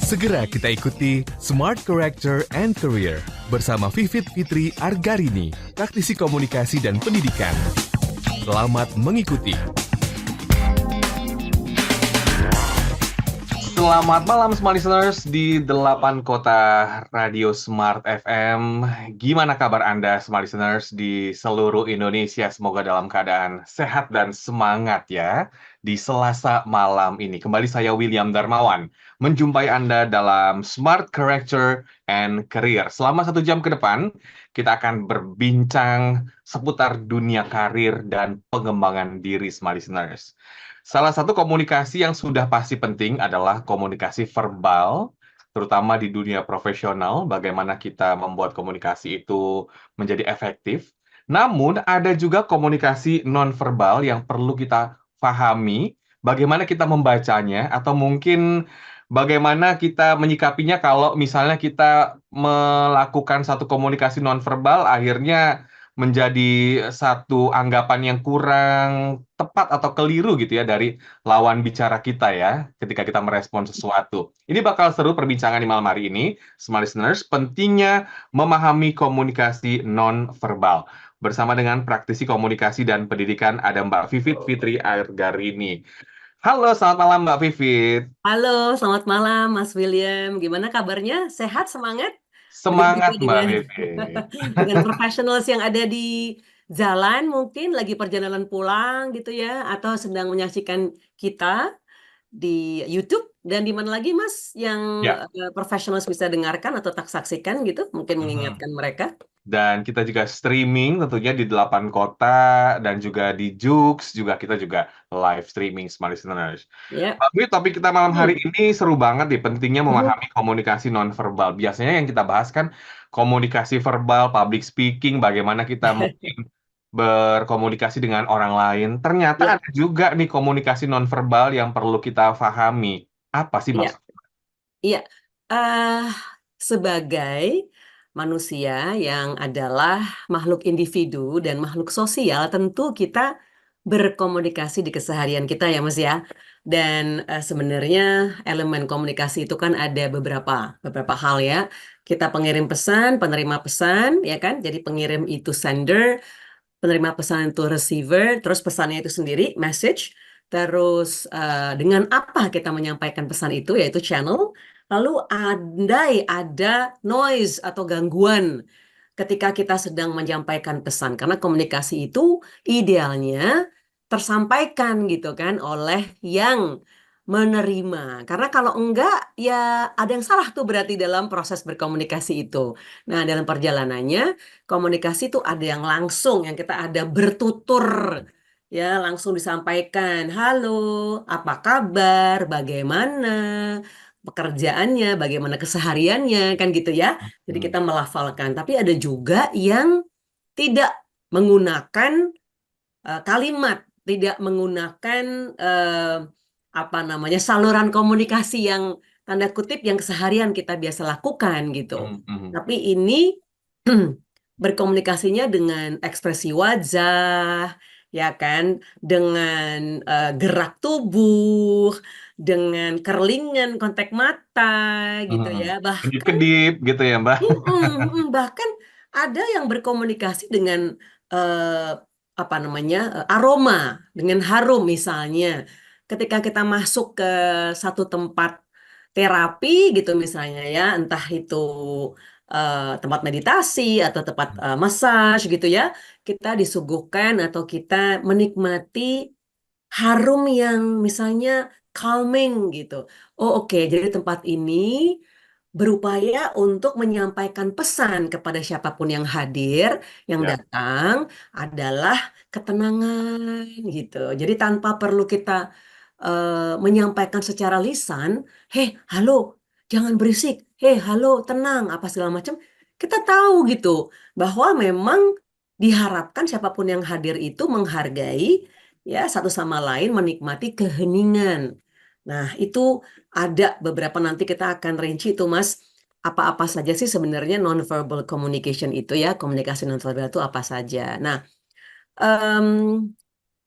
Segera kita ikuti Smart Character and Career bersama Vivit Fitri Argarini, praktisi komunikasi dan pendidikan. Selamat mengikuti. Selamat malam Smart Listeners di 8 Kota Radio Smart FM. Gimana kabar Anda Smart Listeners di seluruh Indonesia? Semoga dalam keadaan sehat dan semangat ya. Di Selasa malam ini kembali saya William Darmawan menjumpai Anda dalam Smart Character and Career. Selama 1 jam ke depan kita akan berbincang seputar dunia karir dan pengembangan diri Smart Listeners. Salah satu komunikasi yang sudah pasti penting adalah komunikasi verbal, terutama di dunia profesional, bagaimana kita membuat komunikasi itu menjadi efektif. Namun, ada juga komunikasi nonverbal yang perlu kita pahami, bagaimana kita membacanya, atau mungkin bagaimana kita menyikapinya kalau misalnya kita melakukan satu komunikasi nonverbal, akhirnya menjadi satu anggapan yang kurang tepat atau keliru gitu ya dari lawan bicara kita ya ketika kita merespon sesuatu. Ini bakal seru perbincangan di malam hari ini, Smart Listeners, pentingnya memahami komunikasi non-verbal. Bersama dengan praktisi komunikasi dan pendidikan ada Mbak Vivit Fitri Argarini. Halo, selamat malam Mbak Vivit. Halo, selamat malam Mas William. Gimana kabarnya? Sehat, semangat? Begitu juga Semangat Mbak dengan Vivit. dengan professionals yang ada di jalan, mungkin lagi perjalanan pulang gitu ya, atau sedang menyaksikan kita di YouTube dan di mana lagi Mas yang Ya. professionals bisa dengarkan atau tak saksikan gitu, mungkin mengingatkan mereka. Dan kita juga streaming tentunya di 8 kota dan juga di Joox juga kita juga live streaming Smart Listeners. Ya. Tapi topik kita malam hari ini seru banget nih, pentingnya memahami komunikasi nonverbal. Biasanya yang kita bahas kan komunikasi verbal, public speaking, bagaimana kita mungkin berkomunikasi dengan orang lain. Ternyata Ya. ada juga nih komunikasi nonverbal yang perlu kita pahami. Apa sih Iya. maksudnya? Iya, sebagai manusia yang adalah makhluk individu dan makhluk sosial, tentu kita berkomunikasi di keseharian kita ya Mas ya. Dan sebenarnya elemen komunikasi itu kan ada beberapa hal ya. Kita pengirim pesan, penerima pesan, ya kan? Jadi pengirim itu sender, penerima pesan itu receiver, terus pesannya itu sendiri, message. Terus dengan apa kita menyampaikan pesan itu, yaitu channel. Lalu andai ada noise atau gangguan ketika kita sedang menyampaikan pesan. Karena komunikasi itu idealnya tersampaikan gitu kan oleh yang menerima. Karena kalau enggak, ya ada yang salah tuh berarti dalam proses berkomunikasi itu. Nah, dalam perjalanannya, komunikasi itu ada yang langsung, yang kita ada bertutur. Ya, langsung disampaikan, halo, apa kabar, bagaimana pekerjaannya, bagaimana kesehariannya, kan gitu ya. Jadi kita melafalkan. Tapi ada juga yang tidak menggunakan kalimat, tidak menggunakan saluran komunikasi yang tanda kutip yang keseharian kita biasa lakukan gitu. Tapi ini berkomunikasinya dengan ekspresi wajah, ya kan, dengan gerak tubuh, dengan kerlingan kontak mata gitu ya. Bahkan Kedip-kedip gitu ya Mbak. bahkan ada yang berkomunikasi dengan aroma, dengan harum misalnya. Ketika kita masuk ke satu tempat terapi gitu misalnya ya, entah itu tempat meditasi atau tempat massage gitu ya, kita disuguhkan atau kita menikmati harum yang misalnya calming gitu. Oh oke, jadi tempat ini berupaya untuk menyampaikan pesan kepada siapapun yang hadir, yang datang adalah ketenangan gitu. Jadi tanpa perlu kita menyampaikan secara lisan, hei halo, jangan berisik, hei halo, tenang, apa segala macam. Kita tahu gitu bahwa memang diharapkan siapapun yang hadir itu menghargai ya satu sama lain, menikmati keheningan. Nah, itu ada beberapa, nanti kita akan rinci itu Mas, apa-apa saja sih sebenarnya non-verbal communication itu ya, komunikasi non-verbal itu apa saja. Nah,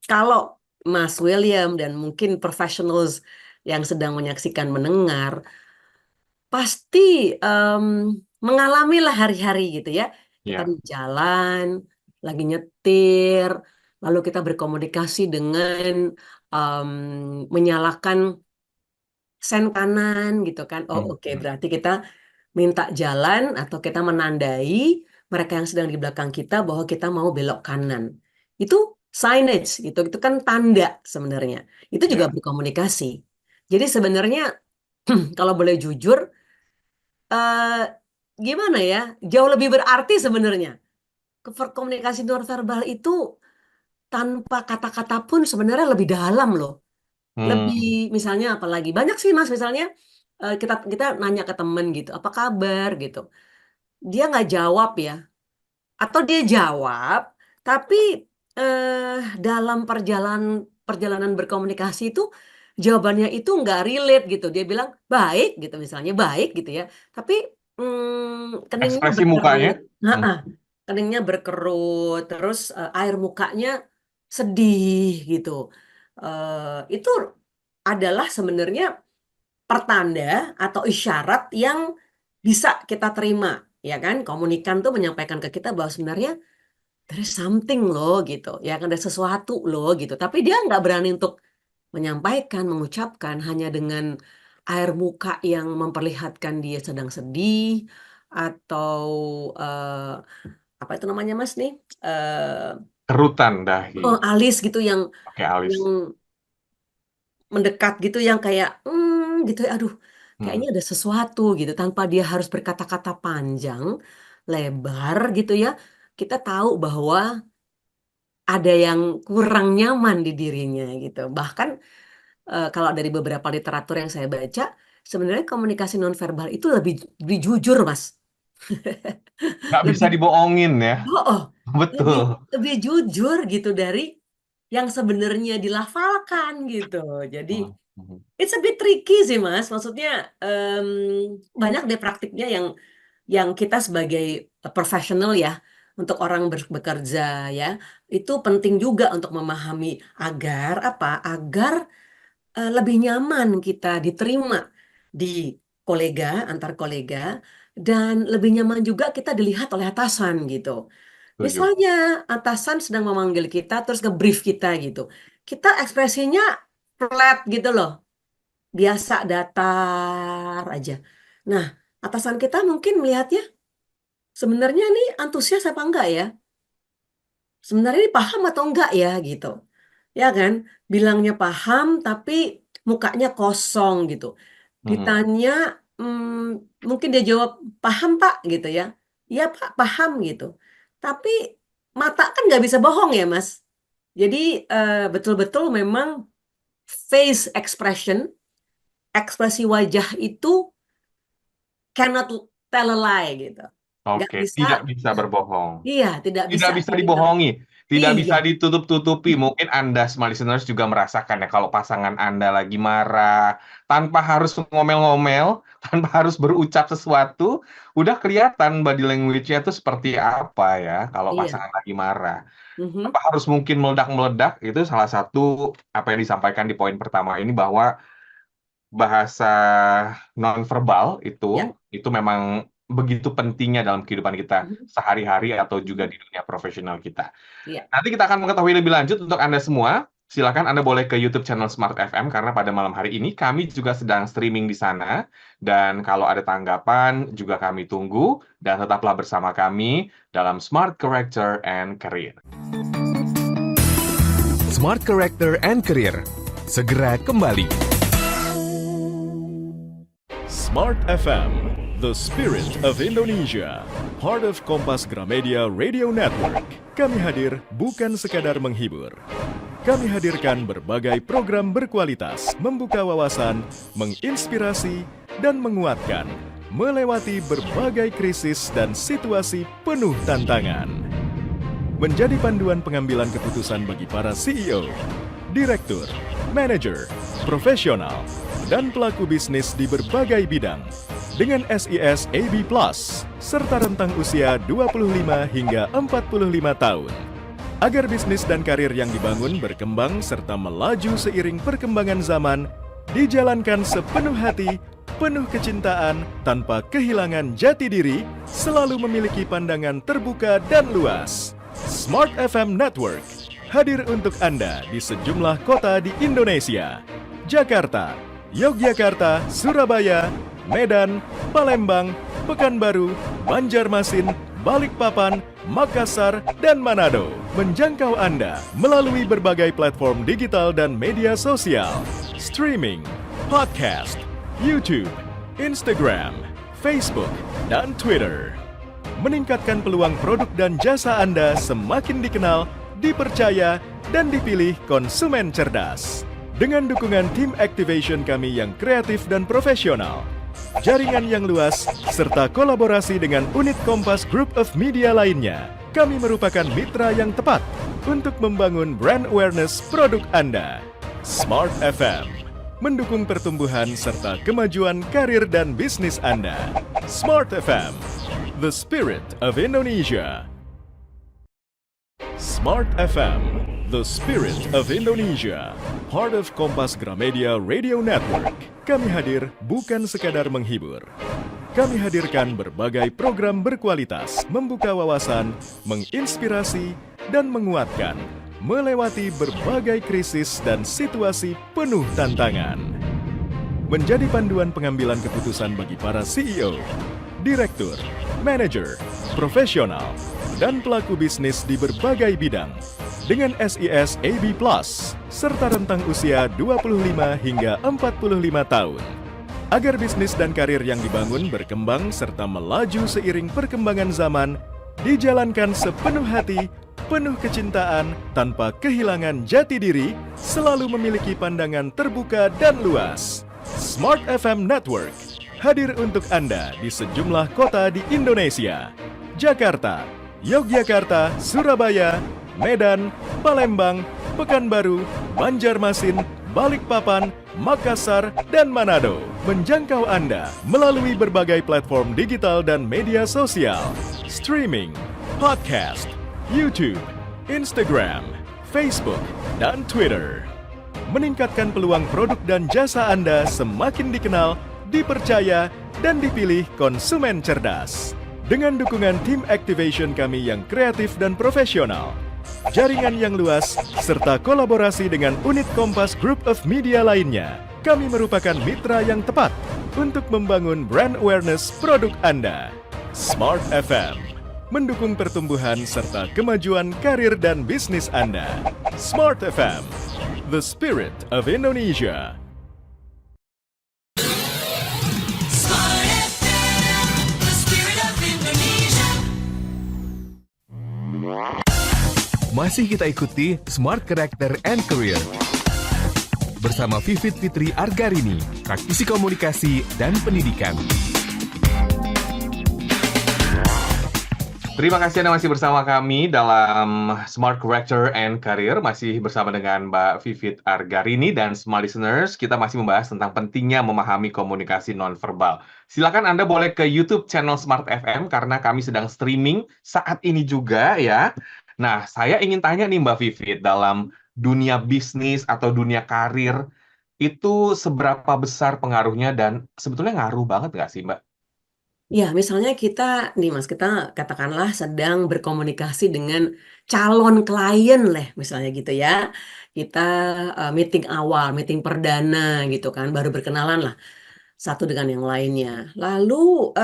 kalau Mas William dan mungkin professionals yang sedang menyaksikan mendengar pasti mengalami lah hari-hari gitu ya. Kita Ya. di jalan, lagi nyetir, lalu kita berkomunikasi dengan menyalakan sen kanan gitu kan. Oh oke, Mhm. berarti kita minta jalan atau kita menandai mereka yang sedang di belakang kita bahwa kita mau belok kanan. Itu signage gitu, itu kan tanda sebenarnya. Itu juga Ya. berkomunikasi. Jadi sebenarnya kalau boleh jujur, eh, gimana ya, jauh lebih berarti sebenarnya. Komunikasi nonverbal itu tanpa kata-kata pun sebenarnya lebih dalam loh. Lebih Hmm. misalnya apalagi banyak sih Mas, misalnya kita kita nanya ke temen gitu, apa kabar gitu. Dia nggak jawab ya, atau dia jawab, tapi dalam perjalanan perjalanan berkomunikasi itu jawabannya itu nggak relate gitu. Dia bilang baik gitu misalnya baik gitu ya, tapi keningnya Ekspresi berkerut, mukanya. Hmm. nah, keningnya berkerut, terus air mukanya sedih gitu. Itu adalah sebenarnya pertanda atau isyarat yang bisa kita terima, ya kan? Komunikan tuh menyampaikan ke kita bahwa sebenarnya there is something loh gitu, ya kan ada sesuatu loh gitu. Tapi dia nggak berani untuk menyampaikan, mengucapkan hanya dengan air muka yang memperlihatkan dia sedang sedih atau eh, apa itu namanya Mas nih? Eh, Kerutan dahi. Alis gitu Pakai alis. yang mendekat gitu yang kayak gitu ya, aduh Hmm. kayaknya ada sesuatu gitu tanpa dia harus berkata-kata panjang lebar gitu ya, kita tahu bahwa ada yang kurang nyaman di dirinya gitu. Bahkan kalau dari beberapa literatur yang saya baca, sebenarnya komunikasi nonverbal itu lebih jujur Mas. Nggak bisa Lebih dibohongin ya. oh, oh, lebih Betul. lebih jujur gitu dari yang sebenarnya dilafalkan gitu. Jadi Hmm. Hmm. it's a bit tricky sih Mas. Maksudnya banyak deh praktiknya yang kita sebagai profesional ya, untuk orang bekerja ya, itu penting juga untuk memahami agar apa? Agar lebih nyaman kita diterima di antar kolega, dan lebih nyaman juga kita dilihat oleh atasan gitu. Setuju. Misalnya atasan sedang memanggil kita terus nge-brief kita gitu. Kita ekspresinya flat gitu loh, biasa datar aja. Nah, atasan kita mungkin melihatnya sebenarnya nih antusias apa enggak ya? Sebenarnya ini paham atau enggak ya gitu. Ya kan? Bilangnya paham tapi mukanya kosong gitu. Hmm. Ditanya mungkin dia jawab paham Pak gitu ya. Iya Pak paham gitu. Tapi mata kan nggak bisa bohong ya Mas. Jadi betul-betul memang face expression, ekspresi wajah itu cannot tell a lie gitu. Nggak Oke, bisa, tidak bisa berbohong. iya tidak Tidak bisa bisa kita, dibohongi, tidak iya, bisa ditutup-tutupi. Mungkin Anda semua listeners juga merasakan ya kalau pasangan Anda lagi marah, tanpa harus ngomel-ngomel, tanpa harus berucap sesuatu, udah kelihatan body language-nya itu seperti apa ya kalau iya. pasangan lagi marah. Mhm. Apa harus mungkin meledak-meledak, itu salah satu apa yang disampaikan di poin pertama ini bahwa bahasa nonverbal Ya. itu memang begitu pentingnya dalam kehidupan kita Mhm. sehari-hari atau juga Mhm. di dunia profesional kita. Iya. Nanti kita akan mengetahui lebih lanjut untuk Anda semua. Silakan Anda boleh ke YouTube channel Smart FM karena pada malam hari ini kami juga sedang streaming di sana. Dan kalau ada tanggapan juga kami tunggu dan tetaplah bersama kami dalam Smart Character and Career. Smart Character and Career. Segera kembali. Smart FM, the spirit of Indonesia, part of Kompas Gramedia Radio Network. Kami hadir bukan sekadar menghibur. Kami hadirkan berbagai program berkualitas, membuka wawasan, menginspirasi, dan menguatkan, melewati berbagai krisis dan situasi penuh tantangan. Menjadi panduan pengambilan keputusan bagi para CEO, direktur, manajer, profesional, dan pelaku bisnis di berbagai bidang dengan SIS AB Plus serta rentang usia 25 hingga 45 tahun. Agar bisnis dan karir yang dibangun berkembang serta melaju seiring perkembangan zaman, dijalankan sepenuh hati, penuh kecintaan, tanpa kehilangan jati diri, selalu memiliki pandangan terbuka dan luas. Smart FM Network hadir untuk Anda di sejumlah kota di Indonesia. Jakarta, Yogyakarta, Surabaya, Medan, Palembang, Pekanbaru, Banjarmasin, Balikpapan, Makassar, dan Manado. Menjangkau Anda melalui berbagai platform digital dan media sosial, streaming, podcast, YouTube, Instagram, Facebook, dan Twitter. Meningkatkan peluang produk dan jasa Anda semakin dikenal, dipercaya, dan dipilih konsumen cerdas. Dengan dukungan tim activation kami yang kreatif dan profesional, jaringan yang luas, serta kolaborasi dengan unit Kompas Group of Media lainnya, kami merupakan mitra yang tepat untuk membangun brand awareness produk Anda. Smart FM mendukung pertumbuhan serta kemajuan karir dan bisnis Anda. Smart FM, the spirit of Indonesia. Smart FM, the spirit of Indonesia. Part of Kompas Gramedia Radio Network. Kami hadir bukan sekadar menghibur. Kami hadirkan berbagai program berkualitas, membuka wawasan, menginspirasi, dan menguatkan, melewati berbagai krisis dan situasi penuh tantangan. Menjadi panduan pengambilan keputusan bagi para CEO, direktur, manajer, profesional, dan pelaku bisnis di berbagai bidang dengan SIS AB+, serta rentang usia 25 hingga 45 tahun. Agar bisnis dan karir yang dibangun berkembang serta melaju seiring perkembangan zaman, dijalankan sepenuh hati, penuh kecintaan, tanpa kehilangan jati diri, selalu memiliki pandangan terbuka dan luas. Smart FM Network hadir untuk Anda di sejumlah kota di Indonesia. Jakarta, Yogyakarta, Surabaya, Medan, Palembang, Pekanbaru, Banjarmasin, Balikpapan, Makassar, dan Manado. Menjangkau Anda melalui berbagai platform digital dan media sosial, streaming, podcast, YouTube, Instagram, Facebook, dan Twitter. Meningkatkan peluang produk dan jasa Anda semakin dikenal, dipercaya, dan dipilih konsumen cerdas. Dengan dukungan tim activation kami yang kreatif dan profesional, jaringan yang luas, serta kolaborasi dengan unit Kompas Group of Media lainnya, kami merupakan mitra yang tepat untuk membangun brand awareness produk Anda. Smart FM mendukung pertumbuhan serta kemajuan karir dan bisnis Anda. Smart FM, the spirit of Indonesia. Smart FM, the spirit of Indonesia. Masih kita ikuti Smart Character and Career bersama Vivit Fitri Argarini, praktisi komunikasi dan pendidikan. Terima kasih Anda masih bersama kami dalam Smart Character and Career, masih bersama dengan Mbak Vivit Argarini dan semua listeners. Kita masih membahas tentang pentingnya memahami komunikasi nonverbal. Silakan Anda boleh ke YouTube channel Smart FM karena kami sedang streaming saat ini juga ya. Nah, saya ingin tanya nih Mbak Vivit, dalam dunia bisnis atau dunia karir, itu seberapa besar pengaruhnya dan sebetulnya ngaruh banget nggak sih Mbak? Ya, misalnya kita nih Mas, kita katakanlah sedang berkomunikasi dengan calon klien lah, misalnya gitu ya. Kita meeting awal, meeting perdana gitu kan, baru berkenalan lah satu dengan yang lainnya. Lalu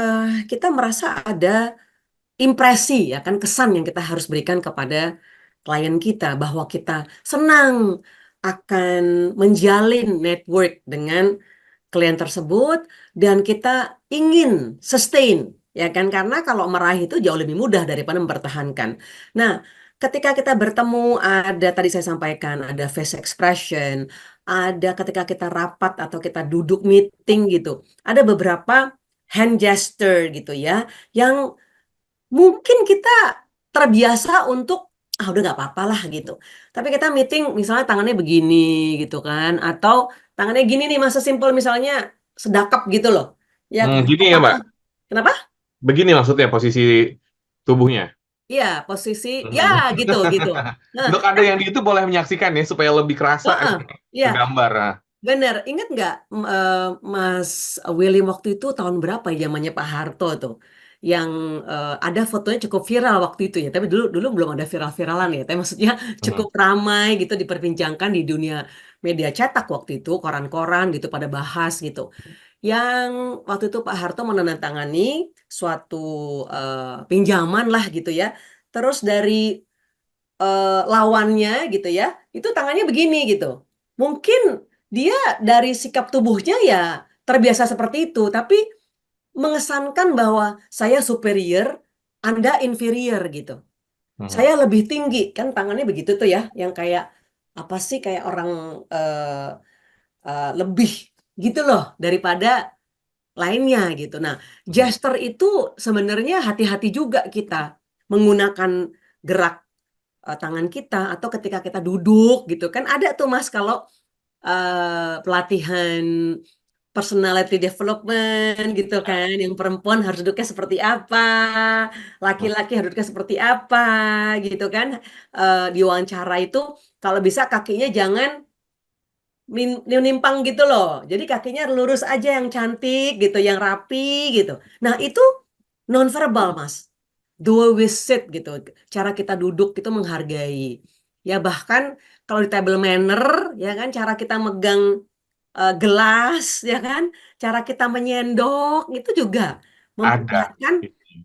kita merasa ada impresi ya kan, kesan yang kita harus berikan kepada klien kita bahwa kita senang akan menjalin network dengan klien tersebut dan kita ingin sustain ya kan, karena kalau meraih itu jauh lebih mudah daripada mempertahankan. Nah, ketika kita bertemu, ada tadi saya sampaikan ada face expression, ada ketika kita rapat atau kita duduk meeting gitu, ada beberapa hand gesture gitu ya, yang mungkin kita terbiasa untuk udah nggak apa-apa lah gitu. Tapi kita meeting misalnya tangannya begini gitu kan, atau tangannya gini nih, masa simpel misalnya sedekap gitu loh. Ya, Gini ya Mbak, kenapa? begini maksudnya posisi tubuhnya. Iya, posisi ya gitu. Nah, Untuk Anda yang di YouTube boleh menyaksikan ya supaya lebih kerasa iya. ke gambar. Bener, ingat nggak Mas Willy waktu itu tahun berapa ya zamannya Pak Harto tuh, yang ada fotonya cukup viral waktu itu ya. Tapi dulu dulu belum ada viral-viralan ya. Tapi maksudnya Mhm. cukup ramai gitu diperbincangkan di dunia media cetak waktu itu, koran-koran gitu pada bahas gitu. Yang waktu itu Pak Harto menandatangani suatu pinjaman lah gitu ya. Terus dari lawannya gitu ya, itu tangannya begini gitu. Mungkin dia dari sikap tubuhnya ya terbiasa seperti itu, tapi mengesankan bahwa saya superior, Anda inferior gitu. Mhm. Saya lebih tinggi, kan tangannya begitu tuh ya, yang kayak apa sih kayak orang eh, lebih gitu loh daripada lainnya gitu. Nah, Mhm. gesture itu sebenarnya hati-hati juga kita menggunakan gerak tangan kita atau ketika kita duduk gitu kan ada tuh Mas kalau pelatihan personality development gitu kan yang perempuan harus duduknya seperti apa, laki-laki harus duduknya seperti apa gitu kan. Di wawancara itu kalau bisa kakinya jangan nimpang gitu loh, jadi kakinya lurus aja yang cantik gitu, yang rapi gitu. Nah itu nonverbal Mas, the way we sit gitu, cara kita duduk itu menghargai. Ya bahkan kalau di table manner ya kan, cara kita megang gelas ya kan, cara kita menyendok itu juga Ada. memperlihatkan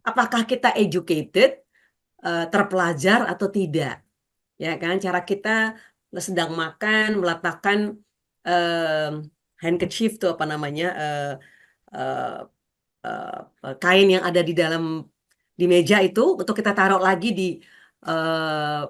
apakah kita educated, terpelajar atau tidak. Ya kan, cara kita sedang makan meletakkan em, handkerchief tuh apa namanya, eh, kain yang ada di dalam di meja itu untuk kita taruh lagi di eh,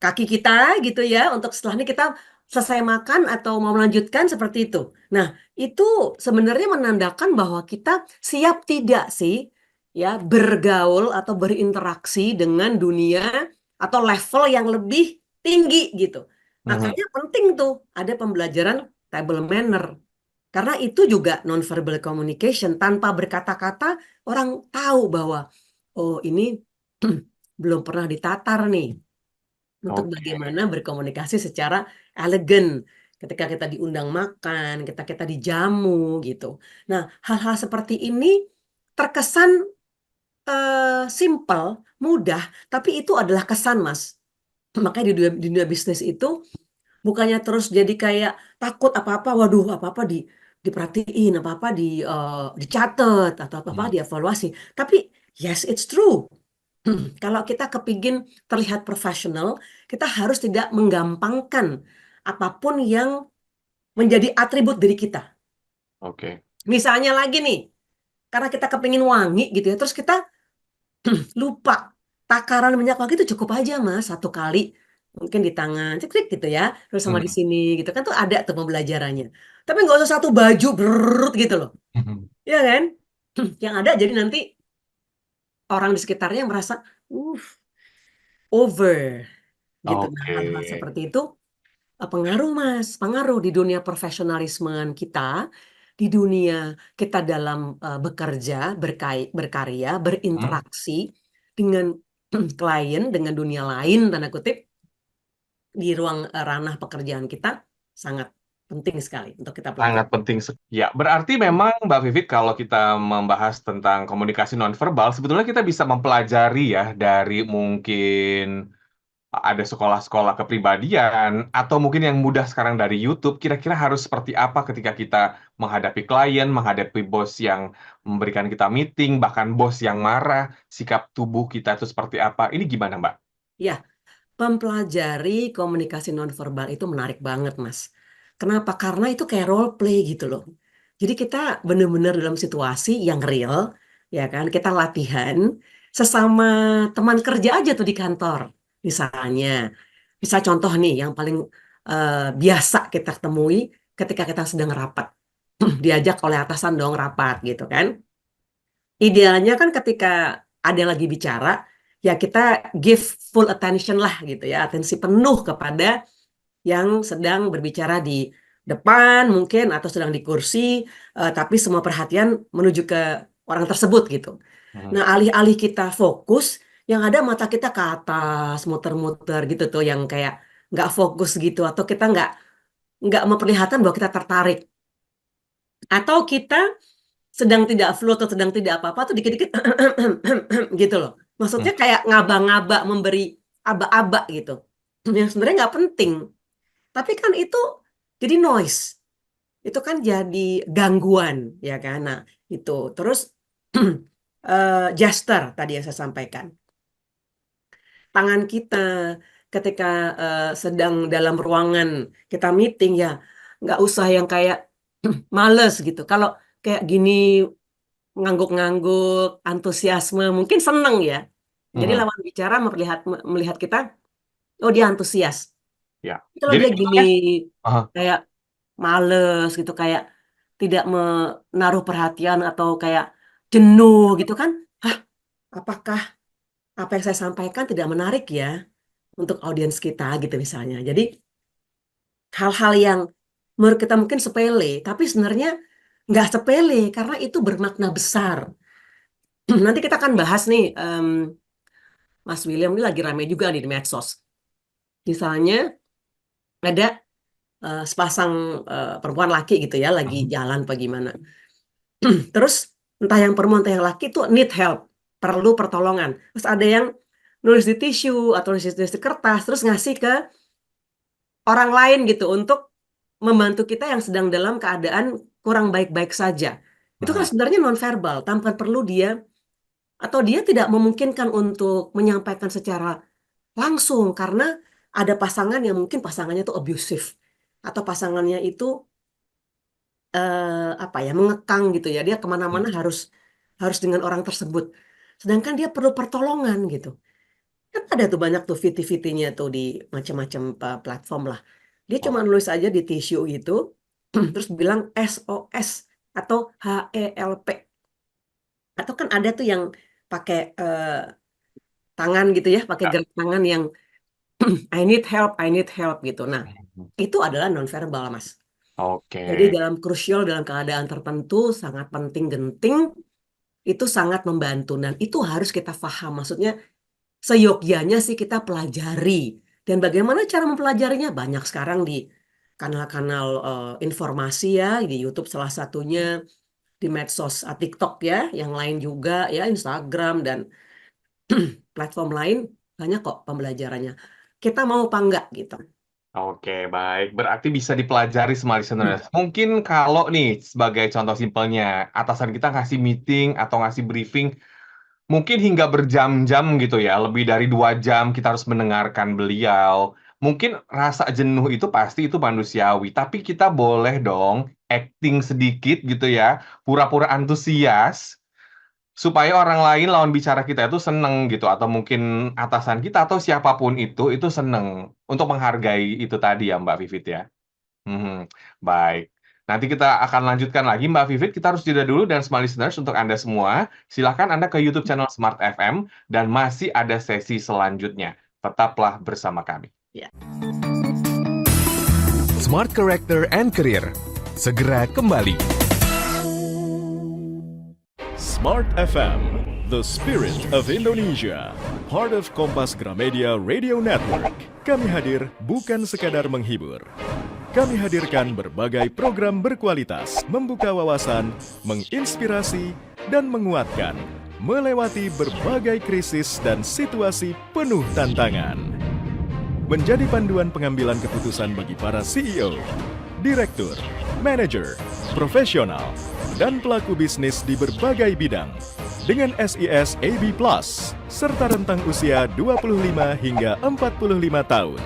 kaki kita gitu ya untuk setelah ini kita selesai makan atau mau melanjutkan seperti itu. Nah, itu sebenarnya menandakan bahwa kita siap tidak sih ya bergaul atau berinteraksi dengan dunia atau level yang lebih tinggi gitu. Mhm. Makanya penting tuh ada pembelajaran table manner. Karena itu juga nonverbal communication. Tanpa berkata-kata, orang tahu bahwa, oh ini belum pernah ditatar nih. Untuk Oke. bagaimana berkomunikasi secara elegan. Ketika kita diundang makan, ketika kita dijamu gitu. Nah, hal-hal seperti ini terkesan simple, mudah, tapi itu adalah kesan, Mas. Makanya di dunia bisnis itu bukannya terus jadi kayak takut apa-apa, waduh apa-apa diperhatiin, apa-apa dicatat atau apa-apa Mhm. dievaluasi. Tapi yes, it's true. Kalau kita kepingin terlihat profesional, kita harus tidak menggampangkan apapun yang menjadi atribut diri kita. Oke. Misalnya lagi nih, karena kita kepingin wangi gitu ya, terus kita lupa takaran minyak wangi itu cukup aja Mas, satu kali mungkin di tangan, cekrik gitu ya, terus sama di Mhm. sini gitu kan tuh ada tuh pembelajarannya. Tapi nggak usah satu baju berut gitu loh, Mhm. ya kan? Yang ada jadi nanti orang di sekitarnya merasa uh over gitu. Nah, Oke. hal-hal seperti itu pengaruh Mas, pengaruh di dunia profesionalisme kita, di dunia kita dalam bekerja, berkarya, Mhm. berinteraksi dengan klien, dengan dunia lain, tanda kutip, di ruang ranah pekerjaan kita, sangat penting sekali untuk kita Sangat pelajari. penting ya, berarti memang Mbak Vivit kalau kita membahas tentang komunikasi nonverbal, sebetulnya kita bisa mempelajari ya dari mungkin ada sekolah-sekolah kepribadian atau mungkin yang mudah sekarang dari YouTube, kira-kira harus seperti apa ketika kita menghadapi klien, menghadapi bos yang memberikan kita meeting, bahkan bos yang marah, sikap tubuh kita itu seperti apa? Ini gimana, Mbak? Ya, mempelajari komunikasi nonverbal itu menarik banget, Mas. Kenapa? Karena itu kayak role play gitu loh. Jadi kita benar-benar dalam situasi yang real, ya kan? Kita latihan sesama teman kerja aja tuh di kantor. Misalnya, bisa contoh nih yang paling biasa kita temui ketika kita sedang rapat. Diajak oleh atasan dong rapat gitu kan. Idealnya kan ketika ada yang lagi bicara, ya kita give full attention lah gitu ya, atensi penuh kepada yang sedang berbicara di depan mungkin atau sedang di kursi, tapi semua perhatian menuju ke orang tersebut gitu. Mhm. Nah, alih-alih kita fokus, yang ada mata kita ke atas, muter-muter gitu tuh, yang kayak nggak fokus gitu, atau kita nggak memperlihatkan bahwa kita tertarik. Atau kita sedang tidak flow atau sedang tidak apa-apa tuh dikit-dikit gitu loh. Maksudnya kayak ngaba-ngaba memberi aba-aba gitu. Yang sebenarnya nggak penting. Tapi kan itu jadi noise. Itu kan jadi gangguan, ya kan? Nah, itu. Terus gesture tadi yang saya sampaikan. Tangan kita ketika sedang dalam ruangan kita meeting ya nggak usah yang kayak males gitu. Kalau kayak gini ngangguk-ngangguk, antusiasme, mungkin seneng ya. Jadi Mhm. lawan bicara melihat kita, oh dia antusias. Ya. Kalau Jadi dia gini Aha. kayak males gitu, kayak tidak menaruh perhatian atau kayak jenuh gitu kan, apakah apa yang saya sampaikan tidak menarik ya untuk audiens kita gitu misalnya. Jadi hal-hal yang menurut kita mungkin sepele, tapi sebenarnya nggak sepele karena itu bermakna besar. Nanti kita akan bahas nih, Mas William ini lagi rame juga nih di medsos. Misalnya ada sepasang perempuan laki gitu ya, lagi jalan apa gimana. Terus entah yang perempuan entah yang laki itu need help, perlu pertolongan. Terus ada yang nulis di tisu atau nulis di kertas, terus ngasih ke orang lain gitu untuk membantu kita yang sedang dalam keadaan kurang baik-baik saja. Itu kan sebenarnya nonverbal, tanpa perlu dia atau dia tidak memungkinkan untuk menyampaikan secara langsung karena ada pasangan yang mungkin pasangannya itu abusive atau pasangannya itu mengekang gitu ya, dia kemana-mana harus dengan orang tersebut, sedangkan dia perlu pertolongan gitu. Kan ada tuh banyak tuh VT-VT-nya tuh di macam-macam platform lah. Dia cuma nulis aja di tisu gitu, terus bilang SOS atau HELP. Atau kan ada tuh yang pakai tangan gitu ya, pakai gerak tangan yang I need help gitu. Nah, itu adalah nonverbal, Mas. Jadi Oke. dalam krusial, dalam keadaan tertentu, sangat penting, genting, itu sangat membantu. Dan itu harus kita paham. Maksudnya, seyogyanya sih kita pelajari. Dan bagaimana cara mempelajarinya? Banyak sekarang di kanal-kanal informasi ya, di YouTube salah satunya, di medsos TikTok ya, yang lain juga ya, Instagram dan platform lain, banyak kok pembelajarannya. Kita mau apa enggak gitu. Oke, baik. Berarti bisa dipelajari semua listeners. Mungkin kalau nih, sebagai contoh simpelnya, atasan kita ngasih meeting atau ngasih briefing, mungkin hingga berjam-jam gitu ya, lebih dari 2 jam kita harus mendengarkan beliau. Mungkin rasa jenuh itu pasti itu manusiawi, tapi kita boleh dong acting sedikit gitu ya, pura-pura antusias, supaya orang lain lawan bicara kita itu seneng gitu, atau mungkin atasan kita atau siapapun itu seneng untuk menghargai itu tadi ya Mbak Vivit ya. Baik. Nanti kita akan lanjutkan lagi Mbak Vivit, kita harus jeda dulu dan smart listeners untuk Anda semua, silakan Anda ke YouTube channel Smart FM dan masih ada sesi selanjutnya. Tetaplah bersama kami. Smart Character and Career. Segera kembali. Smart FM, the spirit of Indonesia, part of Kompas Gramedia Radio Network. Kami hadir bukan sekadar menghibur. Kami hadirkan berbagai program berkualitas, membuka wawasan, menginspirasi, dan menguatkan, melewati berbagai krisis dan situasi penuh tantangan. Menjadi panduan pengambilan keputusan bagi para CEO, direktur, manajer, profesional, dan pelaku bisnis di berbagai bidang dengan SIS AB+, serta rentang usia 25 hingga 45 tahun.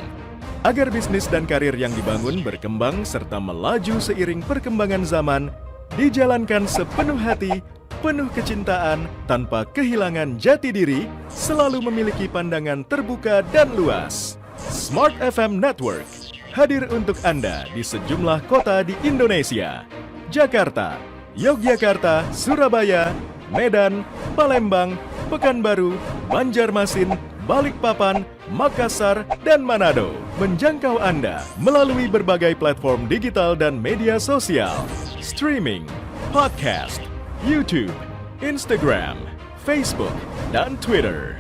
Agar bisnis dan karir yang dibangun berkembang serta melaju seiring perkembangan zaman, dijalankan sepenuh hati, penuh kecintaan, tanpa kehilangan jati diri, selalu memiliki pandangan terbuka dan luas. Smart FM Network hadir untuk Anda di sejumlah kota di Indonesia. Jakarta, Yogyakarta, Surabaya, Medan, Palembang, Pekanbaru, Banjarmasin, Balikpapan, Makassar, dan Manado. Menjangkau Anda melalui berbagai platform digital dan media sosial, streaming, podcast, YouTube, Instagram, Facebook, dan Twitter.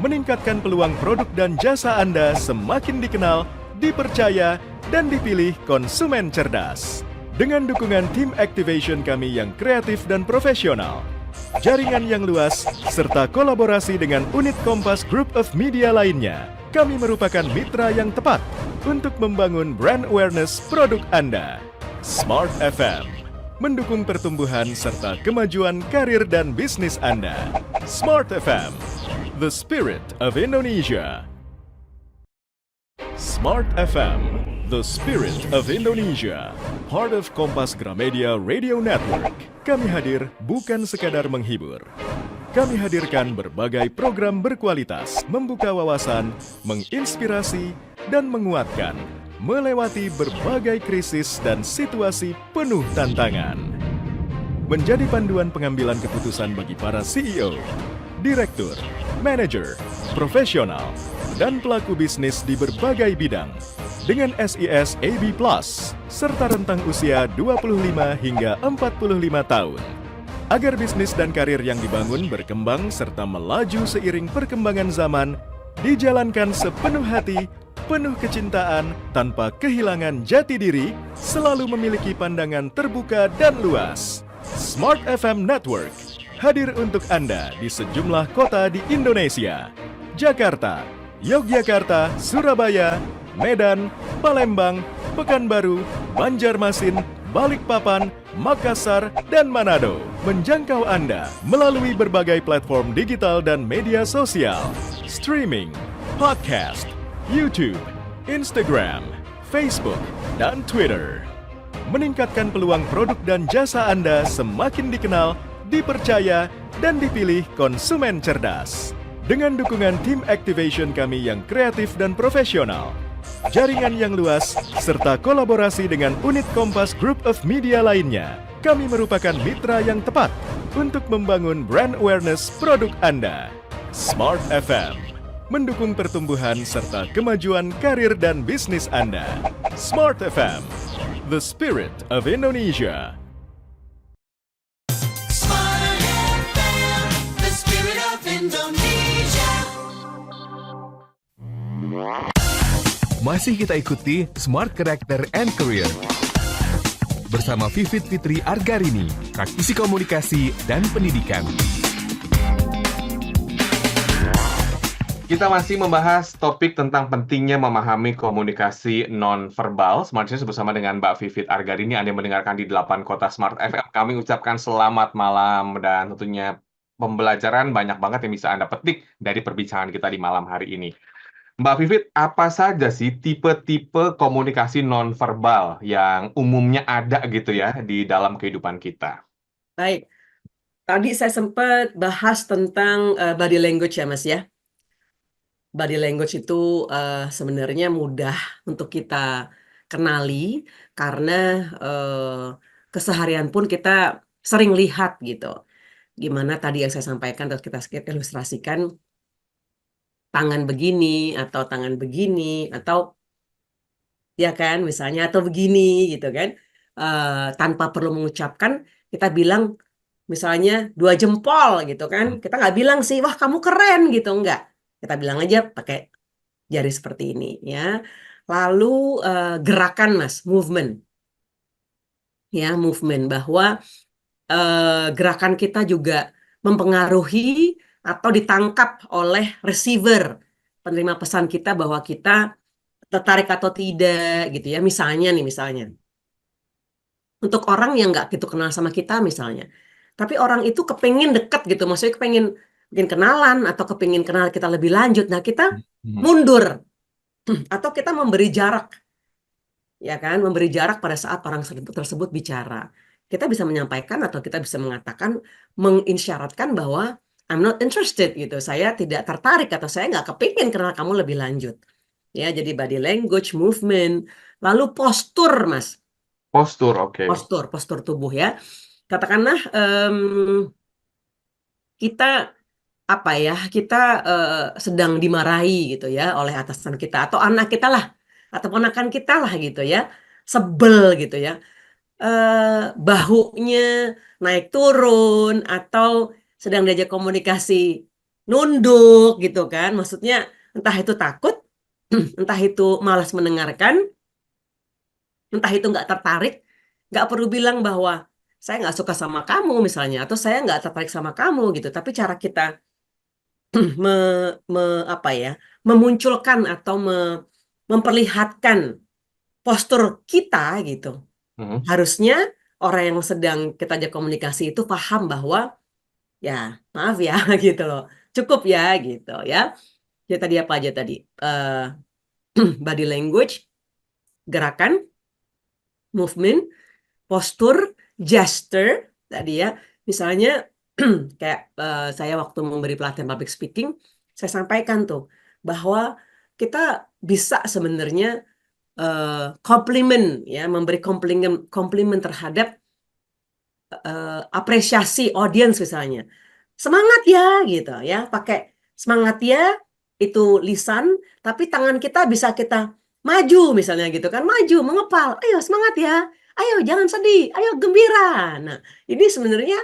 Meningkatkan peluang produk dan jasa Anda semakin dikenal dipercaya, dan dipilih konsumen cerdas. Dengan dukungan tim activation kami yang kreatif dan profesional, jaringan yang luas, serta kolaborasi dengan unit Kompas Group of Media lainnya, kami merupakan mitra yang tepat untuk membangun brand awareness produk Anda. Smart FM mendukung pertumbuhan serta kemajuan karir dan bisnis Anda. Smart FM, the spirit of Indonesia. Smart FM, the spirit of Indonesia. Part of Kompas Gramedia Radio Network. Kami hadir bukan sekadar menghibur. Kami hadirkan berbagai program berkualitas, membuka wawasan, menginspirasi, dan menguatkan, melewati berbagai krisis dan situasi penuh tantangan. Menjadi panduan pengambilan keputusan bagi para CEO, direktur, manajer, profesional, dan pelaku bisnis di berbagai bidang dengan SIS AB Plus serta rentang usia 25 hingga 45 tahun. Agar bisnis dan karir yang dibangun berkembang serta melaju seiring perkembangan zaman, dijalankan sepenuh hati, penuh kecintaan, tanpa kehilangan jati diri, selalu memiliki pandangan terbuka dan luas. Smart FM Network hadir untuk Anda di sejumlah kota di Indonesia: Jakarta, Yogyakarta, Surabaya, Medan, Palembang, Pekanbaru, Banjarmasin, Balikpapan, Makassar, dan Manado. Menjangkau Anda melalui berbagai platform digital dan media sosial, streaming, podcast, YouTube, Instagram, Facebook, dan Twitter. Meningkatkan peluang produk dan jasa Anda semakin dikenal, dipercaya, dan dipilih konsumen cerdas. Dengan dukungan tim activation kami yang kreatif dan profesional, jaringan yang luas, serta kolaborasi dengan unit Kompas Group of Media lainnya, kami merupakan mitra yang tepat untuk membangun brand awareness produk Anda. Smart FM mendukung pertumbuhan serta kemajuan karir dan bisnis Anda. Smart FM, the spirit of Indonesia. Smart FM, the spirit of Indonesia. Masih kita ikuti Smart Character and Career bersama Vivit Fitri Argarini, praktisi komunikasi dan pendidikan. Kita masih membahas topik tentang pentingnya memahami komunikasi non-verbal. Smart News bersama dengan Mbak Vivit Argarini. Anda yang mendengarkan di 8 kota Smart FM. Kami ucapkan selamat malam dan tentunya pembelajaran banyak banget yang bisa Anda petik dari perbincangan kita di malam hari ini. Mbak Vivit, apa saja sih tipe-tipe komunikasi non-verbal yang umumnya ada gitu ya di dalam kehidupan kita? Baik, tadi saya sempat bahas tentang body language ya Mas ya. Body language itu sebenarnya mudah untuk kita kenali karena keseharian pun kita sering lihat gitu. Gimana tadi yang saya sampaikan, terus kita ilustrasikan tangan begini atau tangan begini atau ya kan misalnya atau begini gitu kan. Tanpa perlu mengucapkan kita bilang misalnya 2 jempol gitu kan. Kita nggak bilang sih wah kamu keren gitu, enggak. Kita bilang aja pakai jari seperti ini ya. Lalu gerakan Mas, movement. Ya, movement bahwa gerakan kita juga mempengaruhi atau ditangkap oleh receiver, penerima pesan kita bahwa kita tertarik atau tidak gitu ya. Misalnya untuk orang yang nggak gitu kenal sama kita misalnya, tapi orang itu kepengin deket gitu, maksudnya kepengin kenalan atau kepengin kenal kita lebih lanjut, nah kita mundur atau kita memberi jarak, ya kan, memberi jarak pada saat orang tersebut bicara. Kita bisa menyampaikan atau kita bisa mengatakan, mengisyaratkan bahwa I'm not interested gitu, saya tidak tertarik atau saya nggak kepingin kenal kamu lebih lanjut. Ya, jadi body language, movement, lalu postur, Mas. Postur, oke. Postur tubuh ya. Katakanlah kita sedang dimarahi gitu ya oleh atasan kita atau anak kita lah atau ponakan kita lah gitu ya, sebel gitu ya. Bahunya naik turun atau sedang diajak komunikasi nunduk gitu kan, maksudnya entah itu takut entah itu malas mendengarkan, entah itu nggak tertarik, nggak perlu bilang bahwa saya nggak suka sama kamu misalnya, atau saya nggak tertarik sama kamu gitu. Tapi cara kita me, apa ya, memunculkan atau memperlihatkan postur kita gitu. Mhm. Harusnya orang yang sedang kita ajak komunikasi itu paham bahwa ya maaf ya gitu loh, cukup ya gitu ya. Ya tadi apa aja tadi? Body language, gerakan, movement, postur, gesture tadi ya. Misalnya kayak saya waktu memberi pelatihan public speaking, saya sampaikan tuh bahwa kita bisa sebenarnya komplimen ya, memberi komplimen terhadap apresiasi audiens misalnya. Semangat ya gitu ya, pakai semangat ya itu lisan, tapi tangan kita bisa kita maju misalnya gitu kan, maju mengepal. Ayo semangat ya. Ayo jangan sedih, ayo gembira. Nah, ini sebenarnya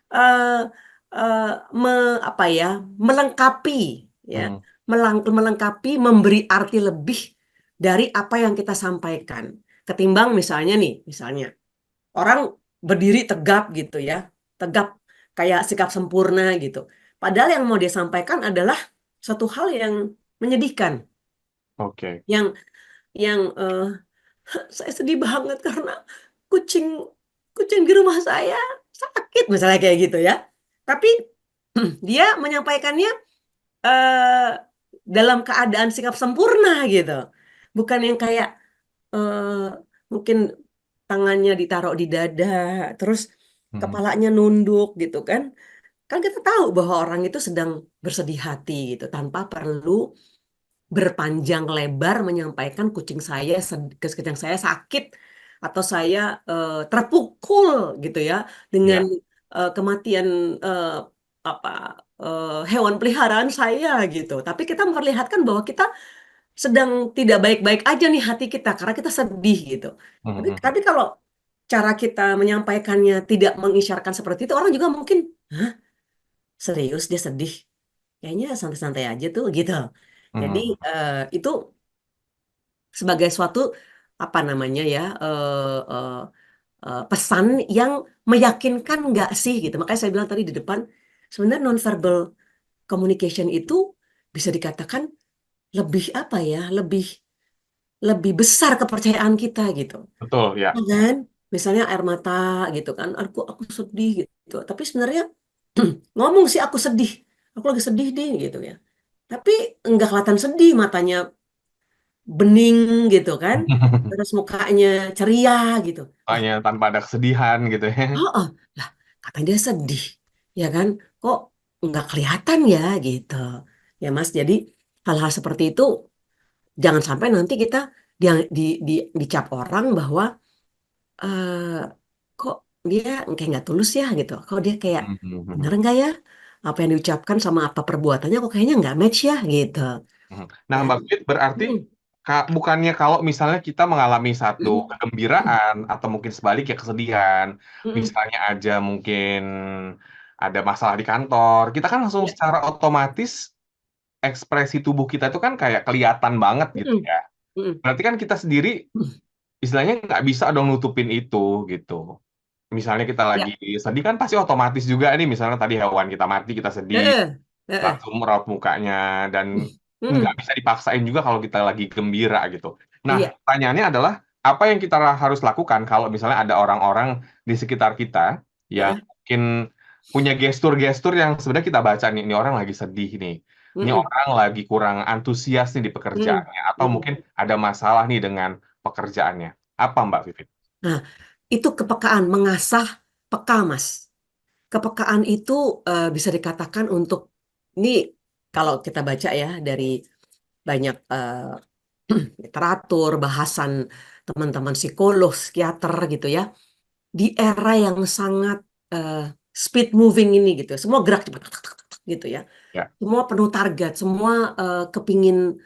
eh apa ya, melengkapi ya, Mhm. melengkapi memberi arti lebih dari apa yang kita sampaikan. Ketimbang misalnya nih, misalnya orang berdiri tegap gitu ya, tegap kayak sikap sempurna gitu. Padahal yang mau dia sampaikan adalah suatu hal yang menyedihkan, Oke. yang saya sedih banget karena kucing kucing di rumah saya sakit misalnya kayak gitu ya. Tapi dia menyampaikannya eh, dalam keadaan sikap sempurna gitu. Bukan yang kayak mungkin tangannya ditaruh di dada, terus Mhm. kepalanya nunduk gitu kan. Kan kita tahu bahwa orang itu sedang bersedih hati gitu, tanpa perlu berpanjang lebar menyampaikan kucing saya sakit atau saya terpukul gitu ya dengan Ya. kematian apa hewan peliharaan saya gitu. Tapi kita memperlihatkan bahwa kita sedang tidak baik-baik aja nih hati kita karena kita sedih gitu. Tapi Mhm. tapi kalau cara kita menyampaikannya tidak mengisyaratkan seperti itu, orang juga mungkin, hah, serius dia sedih? Kayaknya santai-santai aja tuh gitu. Jadi Mhm. itu sebagai suatu apa namanya ya, pesan yang meyakinkan nggak sih gitu. Makanya saya bilang tadi di depan, sebenarnya nonverbal communication itu bisa dikatakan lebih apa ya, lebih lebih besar kepercayaan kita gitu. Betul, ya. Ya kan? Misalnya air mata gitu kan, aku sedih gitu. Tapi sebenarnya ngomong sih aku lagi sedih deh gitu ya. Tapi nggak kelihatan sedih, matanya bening gitu kan, terus mukanya ceria gitu. Lah, Makanya tanpa ada kesedihan gitu ya. oh, oh, lah katanya dia sedih, ya kan? Kok nggak kelihatan ya gitu. Ya Mas, jadi hal-hal seperti itu jangan sampai nanti kita dia dicap orang bahwa eh kok dia kayak nggak tulus ya gitu. Kok dia kayak bener Mhm. nggak ya? Apa yang diucapkan sama apa perbuatannya kok kayaknya nggak match ya gitu. Mhm. Nah, Ya. Mbak Fit, berarti Hmm. bukannya kalau misalnya kita mengalami satu Hmm. kegembiraan atau mungkin sebaliknya kesedihan, Hmm. misalnya aja mungkin ada masalah di kantor, kita kan langsung Ya. secara otomatis ekspresi tubuh kita itu kan kayak kelihatan banget gitu Hmm. ya. Hmm. Berarti kan kita sendiri Hmm. istilahnya nggak bisa dong nutupin itu gitu. Misalnya kita lagi Ya. sedih kan pasti otomatis juga nih, misalnya tadi hewan kita mati, kita sedih, Heeh. langsung meraut mukanya, dan nggak Hmm. bisa dipaksain juga kalau kita lagi gembira gitu. Nah, Iya. pertanyaannya adalah apa yang kita harus lakukan kalau misalnya ada orang-orang di sekitar kita yang Heeh. mungkin punya gestur-gestur yang sebenarnya kita baca nih, ini orang lagi sedih nih, ini Hmm. orang lagi kurang antusias nih di Hmm. pekerjaannya, atau Hmm. mungkin ada masalah nih dengan pekerjaannya. Apa Mbak Vivit? Nah, itu kepekaan, mengasah peka, Mas. Kepekaan itu bisa dikatakan untuk ini kalau kita baca ya dari banyak literatur, bahasan teman-teman psikolog, psikiater gitu ya. Di era yang sangat eh, speed moving ini gitu, semua gerak cepat gitu ya. Ya. Semua penuh target, semua kepingin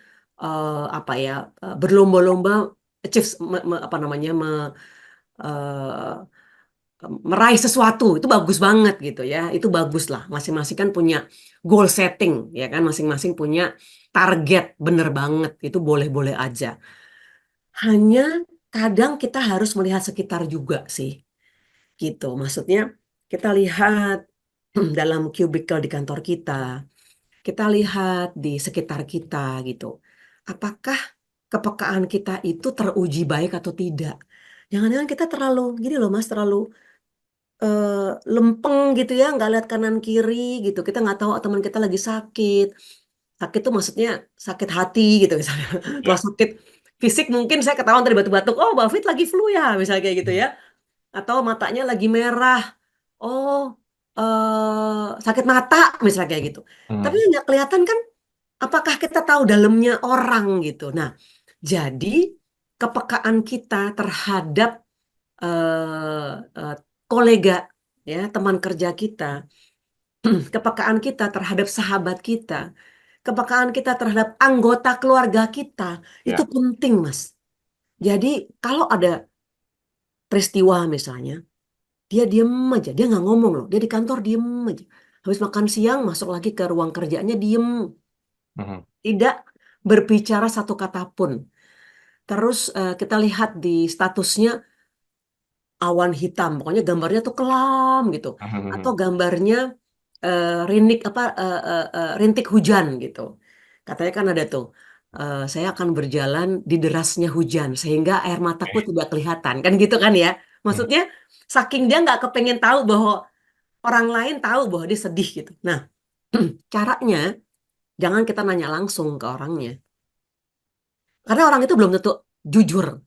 apa ya, berlomba-lomba achieve apa namanya, eh, meraih sesuatu itu bagus banget gitu ya, itu bagus lah, masing-masing kan punya goal setting ya kan, masing-masing punya target, bener banget, itu boleh-boleh aja. Hanya kadang kita harus melihat sekitar juga sih gitu, maksudnya kita lihat dalam cubicle di kantor kita lihat di sekitar kita gitu, apakah kepekaan kita itu teruji baik atau tidak. Jangan-jangan kita terlalu gini loh Mas, terlalu lempeng gitu ya, nggak lihat kanan kiri gitu. Kita nggak tahu teman kita lagi sakit. Sakit tuh maksudnya sakit hati gitu misalnya. Kalau Ya. sakit fisik mungkin saya ketahuan tadi batuk-batuk. Oh, Mbak Fit lagi flu ya, misalnya kayak gitu ya. Atau matanya lagi merah. Oh, sakit mata misalnya kayak gitu. Tapi Hmm. nggak kelihatan kan apakah kita tahu dalamnya orang gitu. Nah, jadi kepekaan kita terhadap eh, eh, kolega ya, teman kerja kita, kepekaan kita terhadap sahabat kita, kepekaan kita terhadap anggota keluarga kita, itu Ya. penting, Mas. Jadi kalau ada peristiwa misalnya, dia diem aja, dia nggak ngomong loh, dia di kantor diem aja. Habis makan siang masuk lagi ke ruang kerjanya diem, Mhm. tidak berbicara satu kata pun. Terus kita lihat di statusnya awan hitam, pokoknya gambarnya tuh kelam gitu, atau Mhm. gambarnya rintik hujan gitu. Katanya kan ada tuh, saya akan berjalan di derasnya hujan sehingga air mataku Oke. tidak kelihatan, kan gitu kan ya. Mhm. Maksudnya saking dia nggak kepengen tahu bahwa orang lain tahu bahwa dia sedih gitu. Nah, caranya jangan kita nanya langsung ke orangnya, karena orang itu belum tentu jujur.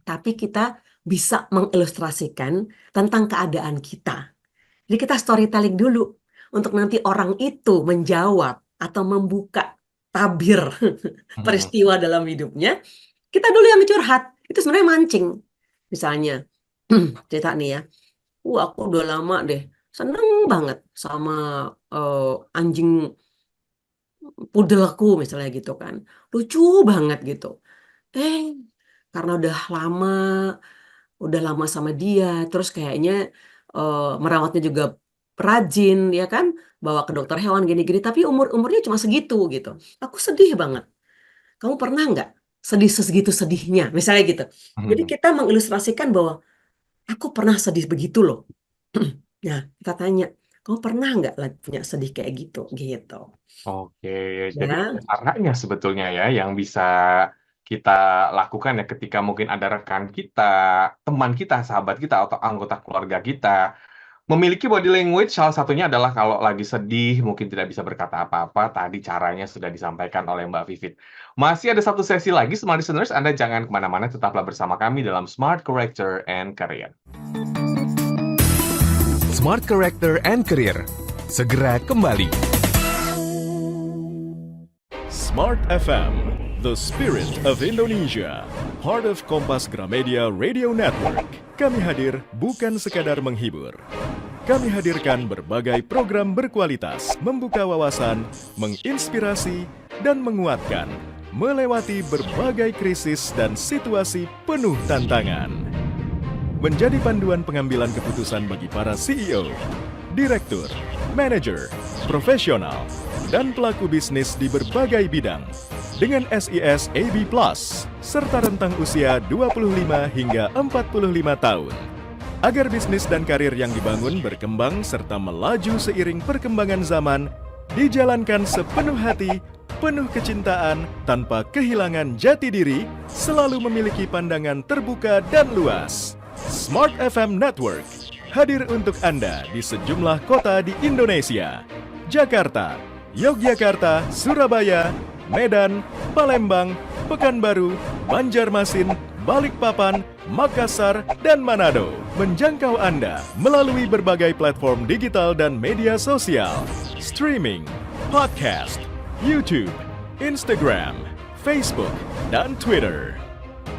Tapi kita bisa mengilustrasikan tentang keadaan kita. Jadi kita storytelling dulu untuk nanti orang itu menjawab atau membuka tabir Mhm. peristiwa dalam hidupnya. Kita dulu yang curhat. Itu sebenarnya mancing. Misalnya, cerita nih ya, aku udah lama deh seneng banget sama anjing pudelku misalnya gitu kan. Lucu banget gitu. Eh, karena udah lama sama dia, terus kayaknya merawatnya juga rajin, ya kan, bawa ke dokter hewan gini-gini, tapi umurnya cuma segitu gitu. Aku sedih banget. Kamu pernah nggak sedih segitu sedihnya, misalnya gitu. Jadi Mhm. kita mengilustrasikan bahwa aku pernah sedih begitu loh. Nah, kita tanya, kamu pernah nggak punya sedih kayak gitu, gitu. Oke, jadi ada Ya, caranya sebetulnya ya yang bisa kita lakukan ya ketika mungkin ada rekan kita, teman kita, sahabat kita, atau anggota keluarga kita memiliki body language, salah satunya adalah kalau lagi sedih, mungkin tidak bisa berkata apa-apa, tadi caranya sudah disampaikan oleh Mbak Vivit. Masih ada satu sesi lagi, Smart Listeners, Anda jangan kemana-mana, tetaplah bersama kami dalam Smart Character and Career. Smart Character and Career. Segera kembali. Smart FM, the spirit of Indonesia, part of Kompas Gramedia Radio Network. Kami hadir bukan sekadar menghibur. Kami hadirkan berbagai program berkualitas, membuka wawasan, menginspirasi, dan menguatkan, melewati berbagai krisis dan situasi penuh tantangan. Menjadi panduan pengambilan keputusan bagi para CEO, direktur, manajer, profesional, dan pelaku bisnis di berbagai bidang dengan SIS AB+, serta rentang usia 25 hingga 45 tahun. Agar bisnis dan karir yang dibangun berkembang serta melaju seiring perkembangan zaman, dijalankan sepenuh hati, penuh kecintaan, tanpa kehilangan jati diri, selalu memiliki pandangan terbuka dan luas. Smart FM Network hadir untuk Anda di sejumlah kota di Indonesia. Jakarta, Yogyakarta, Surabaya, Medan, Palembang, Pekanbaru, Banjarmasin, Balikpapan, Makassar, dan Manado. Menjangkau Anda melalui berbagai platform digital dan media sosial, streaming, podcast, YouTube, Instagram, Facebook, dan Twitter.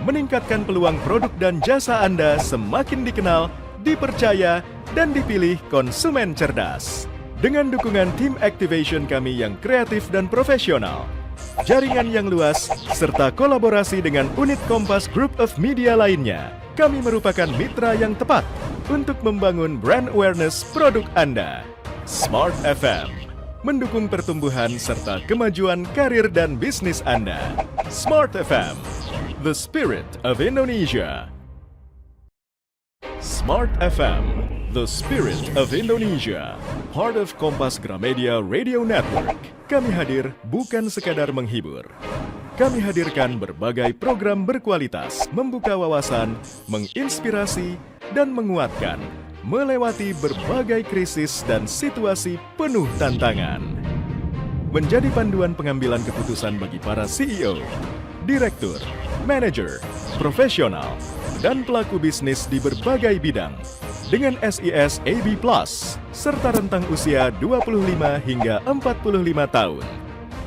Meningkatkan peluang produk dan jasa Anda semakin dikenal, dipercaya, dan dipilih konsumen cerdas. Dengan dukungan tim activation kami yang kreatif dan profesional, jaringan yang luas, serta kolaborasi dengan unit Kompas Group of Media lainnya, kami merupakan mitra yang tepat untuk membangun brand awareness produk Anda. Smart FM mendukung pertumbuhan serta kemajuan karir dan bisnis Anda. Smart FM, the spirit of Indonesia. Smart FM, the spirit of Indonesia. Part of Kompas Gramedia Radio Network. Kami hadir bukan sekadar menghibur. Kami hadirkan berbagai program berkualitas, membuka wawasan, menginspirasi, dan menguatkan, melewati berbagai krisis dan situasi penuh tantangan. Menjadi panduan pengambilan keputusan bagi para CEO, direktur, manajer, profesional, dan pelaku bisnis di berbagai bidang dengan SIS AB+, serta rentang usia 25 hingga 45 tahun.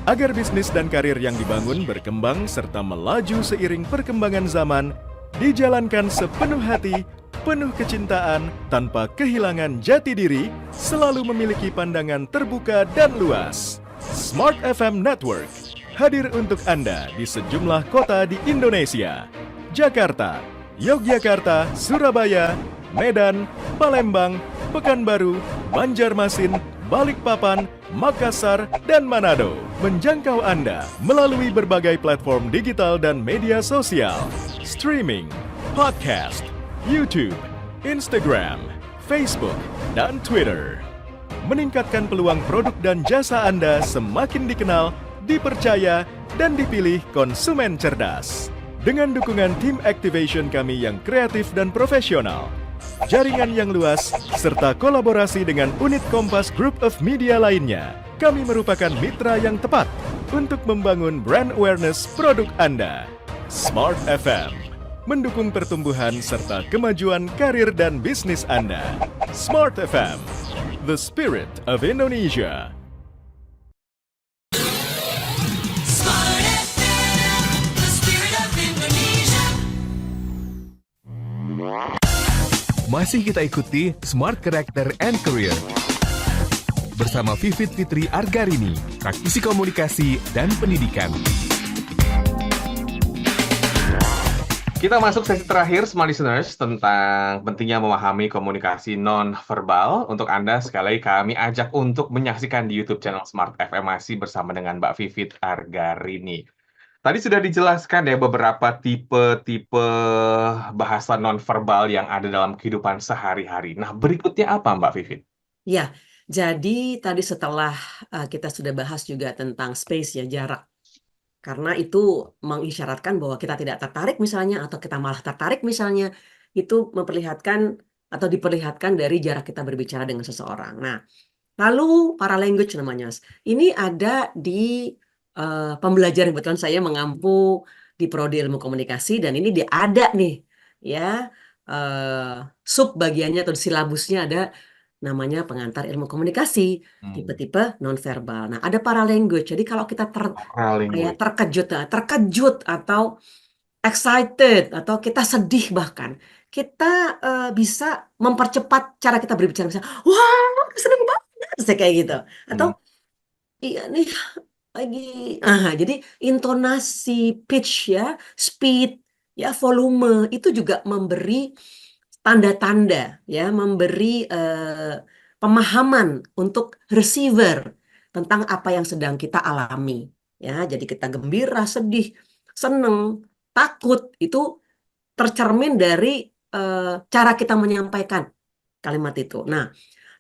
Agar bisnis dan karir yang dibangun berkembang serta melaju seiring perkembangan zaman, dijalankan sepenuh hati, penuh kecintaan, tanpa kehilangan jati diri, selalu memiliki pandangan terbuka dan luas. Smart FM Network hadir untuk Anda di sejumlah kota di Indonesia. Jakarta, Yogyakarta, Surabaya, Medan, Palembang, Pekanbaru, Banjarmasin, Balikpapan, Makassar, dan Manado. Menjangkau Anda melalui berbagai platform digital dan media sosial, streaming, podcast, YouTube, Instagram, Facebook, dan Twitter. Meningkatkan peluang produk dan jasa Anda semakin dikenal, dipercaya, dan dipilih konsumen cerdas. Dengan dukungan tim activation kami yang kreatif dan profesional, jaringan yang luas, serta kolaborasi dengan unit Kompas Group of Media lainnya, kami merupakan mitra yang tepat untuk membangun brand awareness produk Anda. Smart FM mendukung pertumbuhan serta kemajuan karir dan bisnis Anda. Smart FM, the spirit of Indonesia. Smart FM, the spirit of Indonesia. Masih kita ikuti Smart Character and Career bersama Vivit Fitri Argarini, praktisi komunikasi dan pendidikan. Kita masuk sesi terakhir, Smart Listeners, tentang pentingnya memahami komunikasi non-verbal. Untuk Anda, sekali lagi kami ajak untuk menyaksikan di YouTube channel Smart FM masih bersama dengan Mbak Vivit Argarini. Tadi sudah dijelaskan ya beberapa tipe-tipe bahasa non-verbal yang ada dalam kehidupan sehari-hari. Nah, berikutnya apa, Mbak Vivit? Ya, jadi tadi setelah kita sudah bahas juga tentang space ya, jarak. Karena itu mengisyaratkan bahwa kita tidak tertarik misalnya, atau kita malah tertarik misalnya, itu memperlihatkan atau diperlihatkan dari jarak kita berbicara dengan seseorang. Nah, lalu paralanguage namanya. Ini ada di pembelajaran, kebetulan saya mengampu di Prodi Ilmu Komunikasi, dan ini ada nih ya, sub bagiannya atau silabusnya ada namanya pengantar ilmu komunikasi, tipe-tipe nonverbal. Nah, ada paralanguage. Jadi kalau kita kayak terkejut atau excited atau kita sedih, bahkan kita bisa mempercepat cara kita berbicara. Misalnya, wah, seneng banget, saya kayak gitu. Atau iya nih lagi. Jadi intonasi, pitch ya, speed ya, volume itu juga memberi tanda-tanda ya, memberi pemahaman untuk receiver tentang apa yang sedang kita alami ya. Jadi kita gembira, sedih, seneng, takut, itu tercermin dari cara kita menyampaikan kalimat itu. Nah,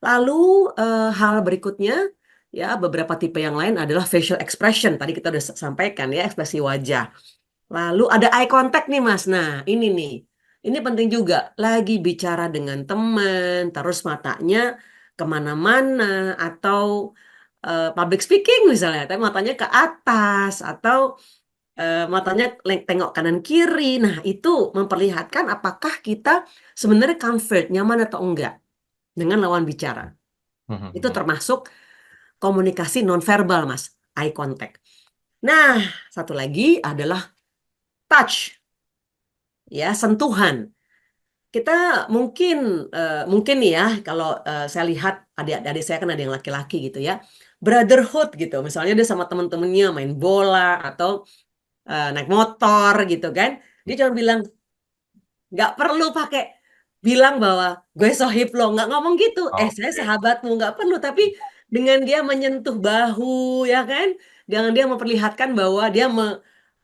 lalu hal berikutnya ya, beberapa tipe yang lain adalah facial expression. Tadi kita udah sampaikan ya, ekspresi wajah. Lalu ada eye contact nih, Mas. Nah, ini nih. Ini penting juga, lagi bicara dengan teman, terus matanya kemana-mana, atau public speaking misalnya, tapi matanya ke atas, atau matanya tengok kanan kiri. Nah, itu memperlihatkan apakah kita sebenarnya comfort, nyaman atau enggak dengan lawan bicara. Itu termasuk komunikasi nonverbal, Mas, eye contact. Nah, satu lagi adalah touch. Ya, sentuhan. Kita mungkin nih ya, kalau saya lihat adik-adik saya kan ada yang laki-laki gitu ya, brotherhood gitu. Misalnya dia sama teman-temannya main bola atau naik motor gitu kan. Dia cuma bilang, nggak perlu pakai bilang bahwa gue sohib lo, nggak ngomong gitu. Saya Oke. sahabatmu, nggak perlu. Tapi dengan dia menyentuh bahu, ya kan? Dengan dia memperlihatkan bahwa dia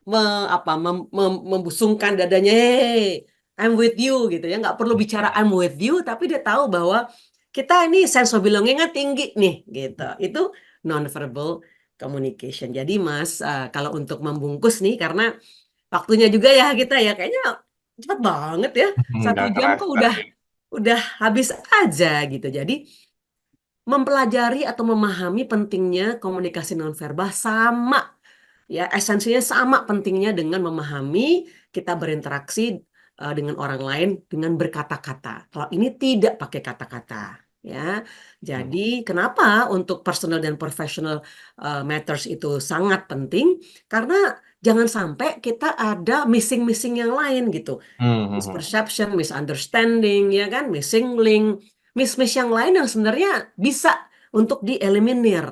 membusungkan dadanya, hey, I'm with you gitu ya. Nggak perlu bicara I'm with you, tapi dia tahu bahwa kita ini sense of belonging-nya tinggi nih, gitu. Itu non-verbal communication. Jadi Mas, kalau untuk membungkus nih, karena waktunya juga ya kita ya, kayaknya cepet banget ya. 1 Nggak jam kok kerasa nih. udah habis aja gitu. Jadi mempelajari atau memahami pentingnya komunikasi nonverbal sama ya, esensinya sama pentingnya dengan memahami kita berinteraksi dengan orang lain dengan berkata-kata. Kalau ini tidak pakai kata-kata ya. Jadi kenapa untuk personal dan professional matters itu sangat penting? Karena jangan sampai kita ada missing yang lain gitu. Misperception, misunderstanding, ya kan, missing link, miss yang lain yang sebenarnya bisa untuk dieliminir,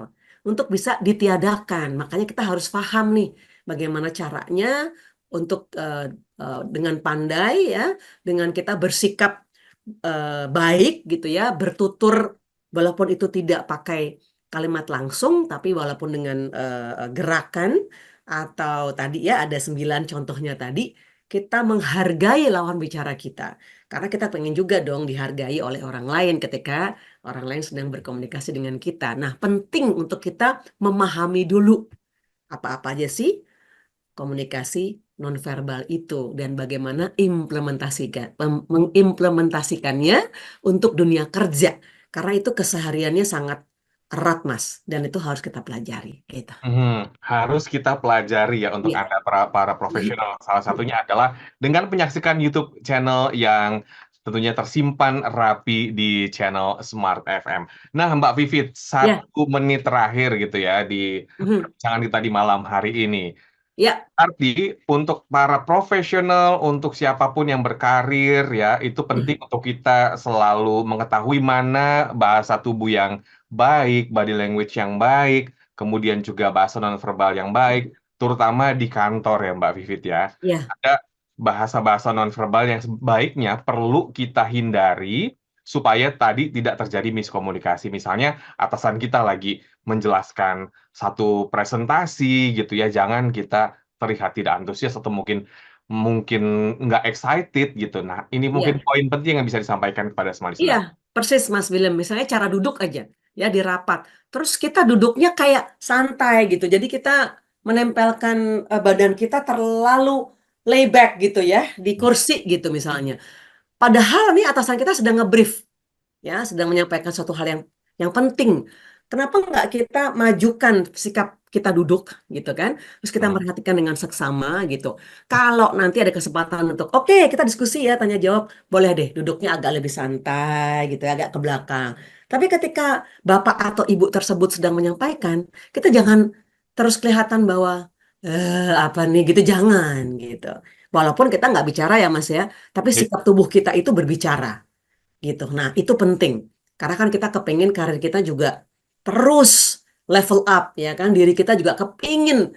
untuk bisa ditiadakan. Makanya kita harus paham nih bagaimana caranya untuk dengan pandai ya, dengan kita bersikap baik gitu ya, bertutur walaupun itu tidak pakai kalimat langsung, tapi walaupun dengan gerakan atau tadi ya ada 9 contohnya tadi, kita menghargai lawan bicara kita. Karena kita pengen juga dong dihargai oleh orang lain ketika orang lain sedang berkomunikasi dengan kita. Nah, penting untuk kita memahami dulu apa-apa aja sih komunikasi nonverbal itu dan bagaimana mengimplementasikannya untuk dunia kerja. Karena itu kesehariannya sangat erat, Mas, dan itu harus kita pelajari gitu. Harus kita pelajari ya untuk Iya. Anda para profesional. Salah satunya adalah dengan menyaksikan YouTube channel yang tentunya tersimpan rapi di channel Smart FM. Nah, Mbak Vivit, 1 menit terakhir gitu ya di perbincangan kita di malam hari ini. Ya, Arti untuk para profesional, untuk siapapun yang berkarir ya, itu penting untuk kita selalu mengetahui mana bahasa tubuh yang baik, body language yang baik, kemudian juga bahasa nonverbal yang baik, terutama di kantor ya Mbak Vivit ya. ya, Ada bahasa-bahasa nonverbal yang sebaiknya perlu kita hindari supaya tadi tidak terjadi miskomunikasi. Misalnya atasan kita lagi menjelaskan satu presentasi gitu ya, jangan kita terlihat tidak antusias atau mungkin nggak excited gitu. Nah, ini mungkin iya. poin penting yang bisa disampaikan kepada semua listener. Iya, persis Mas Willem. Misalnya cara duduk aja, ya di rapat. Terus kita duduknya kayak santai gitu. Jadi kita menempelkan badan kita terlalu layback gitu ya di kursi gitu misalnya. Padahal nih atasan kita sedang nge-brief, ya, sedang menyampaikan suatu hal yang penting. Kenapa nggak kita majukan sikap kita duduk gitu kan? Terus kita memperhatikan dengan seksama gitu. Kalau nanti ada kesempatan untuk, oke, kita diskusi ya, tanya jawab, boleh deh duduknya agak lebih santai gitu, agak ke belakang. Tapi ketika bapak atau ibu tersebut sedang menyampaikan, kita jangan terus kelihatan bahwa apa nih gitu, jangan gitu. Walaupun kita nggak bicara ya Mas ya, tapi sikap tubuh kita itu berbicara gitu. Nah, itu penting. Karena kan kita kepingin karir kita juga terus level up, ya kan? Diri kita juga kepingin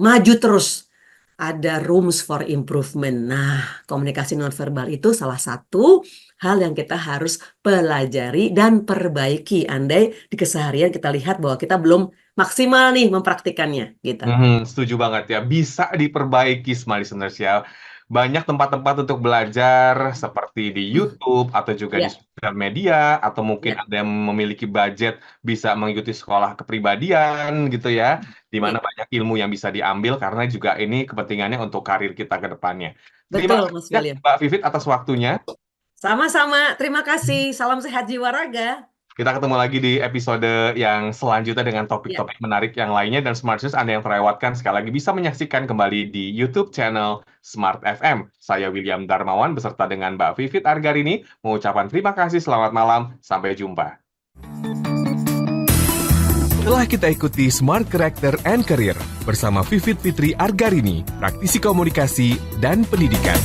maju terus. Ada rooms for improvement. Nah, komunikasi nonverbal itu salah satu hal yang kita harus pelajari dan perbaiki. Andai di keseharian kita lihat bahwa kita belum maksimal nih mempraktikannya, gitu. Setuju banget ya. Bisa diperbaiki semua listeners ya. Banyak tempat-tempat untuk belajar seperti di YouTube atau juga di Ya, sosial media atau mungkin ya, ada yang memiliki budget bisa mengikuti sekolah kepribadian gitu ya, di mana ya. banyak ilmu yang bisa diambil karena juga ini kepentingannya untuk karir kita ke depannya. Terima Betul, kasih Mas banyak William. Mbak Vivit atas waktunya. Sama-sama, terima kasih. Salam sehat jiwa raga. Kita ketemu lagi di episode yang selanjutnya dengan Ya, topik-topik menarik yang lainnya. Dan Smart News Anda yang terlewatkan sekali lagi bisa menyaksikan kembali di YouTube channel Smart FM. Saya William Darmawan beserta dengan Mbak Vivit Argarini mengucapkan terima kasih, selamat malam, sampai jumpa. Telah kita ikuti Smart Character and Career bersama Vivit Fitri Argarini, praktisi komunikasi dan pendidikan.